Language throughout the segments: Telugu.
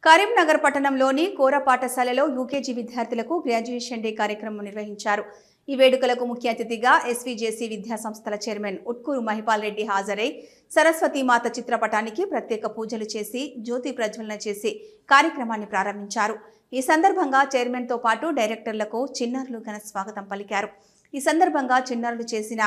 కరీంనగర్ పట్టణంలోని కోర పాఠశాలలో యూకేజీ విద్యార్థులకు గ్రాడ్యుయేషన్ డే కార్యక్రమం నిర్వహించారు. ఈ వేడుకలకు ముఖ్య అతిథిగా ఎస్వీజేసీ విద్యా సంస్థల చైర్మన్ ఉట్కూరు మహిపాల్ రెడ్డి హాజరై సరస్వతి మాత చిత్రపటానికి ప్రత్యేక పూజలు చేసి జ్యోతి ప్రజ్వలన చేసి కార్యక్రమాన్ని ప్రారంభించారు. ఈ సందర్భంగా చైర్మన్ తో పాటు డైరెక్టర్లకు చిన్నారులు ఘన స్వాగతం పలికారు. ఈ సందర్భంగా చిన్నారులు చేసిన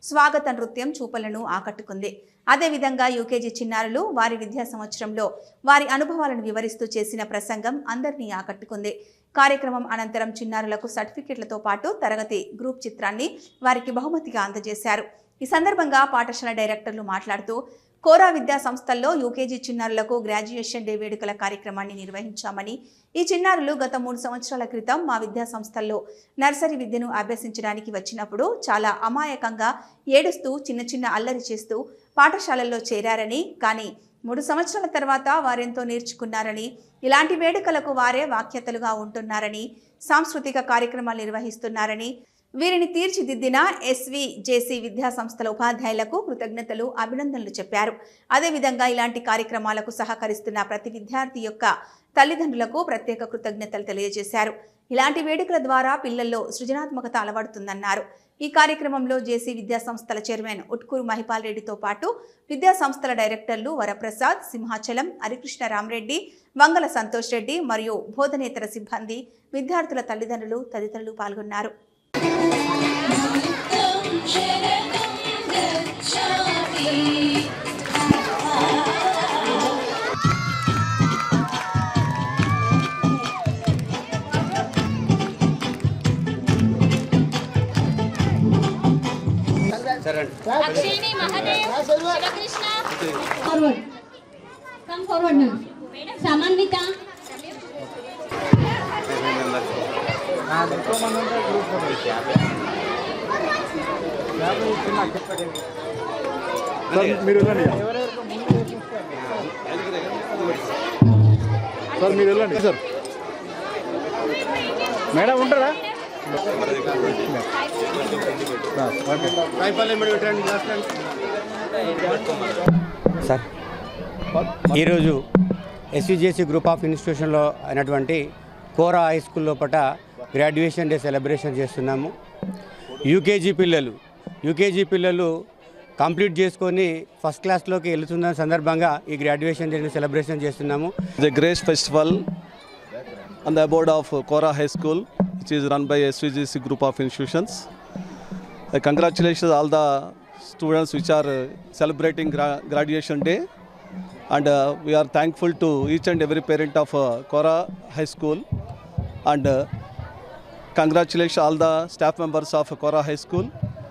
స్వాగత నృత్యం చూపలను ఆకట్టుకుంది. అదేవిధంగా యూకేజీ చిన్నారులు వారి విద్యా సంవత్సరంలో వారి అనుభవాలను వివరిస్తూ చేసిన ప్రసంగం అందరినీ ఆకట్టుకుంది. కార్యక్రమం అనంతరం చిన్నారులకు సర్టిఫికెట్లతో పాటు తరగతి గ్రూప్ చిత్రాన్ని వారికి బహుమతిగా అందజేశారు. ఈ సందర్భంగా పాఠశాల డైరెక్టర్లు మాట్లాడుతూ కోరా విద్యా సంస్థల్లో యూకేజీ చిన్నారులకు గ్రాడ్యుయేషన్ డే వేడుకల కార్యక్రమాన్ని నిర్వహించామని, ఈ చిన్నారులు గత 3 సంవత్సరాల క్రితం మా విద్యా సంస్థల్లో నర్సరీ విద్యను అభ్యసించడానికి వచ్చినప్పుడు చాలా అమాయకంగా ఏడుస్తూ చిన్న చిన్న అల్లరి చేస్తూ పాఠశాలల్లో చేరారని, కానీ 3 సంవత్సరాల తర్వాత వారెంతో నేర్చుకున్నారని, ఇలాంటి వేడుకలకు వారే వాఖ్యతలుగా ఉంటున్నారని, సాంస్కృతిక కార్యక్రమాలు నిర్వహిస్తున్నారని, వీరిని తీర్చిదిద్దిన ఎస్వీజేసీ విద్యా సంస్థల ఉపాధ్యాయులకు కృతజ్ఞతలు, అభినందనలు చెప్పారు. అదేవిధంగా ఇలాంటి కార్యక్రమాలకు సహకరిస్తున్న ప్రతి విద్యార్థి యొక్క తల్లిదండ్రులకు ప్రత్యేక కృతజ్ఞతలు తెలియజేశారు. ఇలాంటి వేడుకల ద్వారా పిల్లల్లో సృజనాత్మకత అలవడుతుందన్నారు. ఈ కార్యక్రమంలో జేసీ విద్యా సంస్థల చైర్మన్ ఉట్కూరు మహిపాల్ రెడ్డితో పాటు విద్యా సంస్థల డైరెక్టర్లు వరప్రసాద్, సింహాచలం, హరికృష్ణ రామరెడ్డి, వంగల సంతోష్ రెడ్డి మరియు బోధనేతర సిబ్బంది, విద్యార్థుల తల్లిదండ్రులు తదితరులు పాల్గొన్నారు. Akshini Mahadev Shivakrishna forward come forward నా మేడం సమన్విత మీరు వెళ్ళండి సార్, మీరు వెళ్ళండి సార్. మేడం ఉంటారా? సార్, ఈరోజు ఎస్వీజేసీ గ్రూప్ ఆఫ్ ఇన్స్టిట్యూషన్లో అయినటువంటి కోరా హై స్కూల్ లోపల గ్రాడ్యుయేషన్ డే సెలబ్రేషన్ చేస్తున్నాము. యూకేజీ పిల్లలు కంప్లీట్ చేసుకొని ఫస్ట్ క్లాస్లోకి వెళ్తున్న సందర్భంగా ఈ గ్రాడ్యుయేషన్ డేని సెలబ్రేషన్ చేస్తున్నాము. The Grace Festival on the board of Kora High School, which is run by SVGC Group of Institutions. Congratulations all the students which are celebrating graduation day, and we are thankful to each and every parent of Kora High School, and congratulations all the staff members of Kora High School.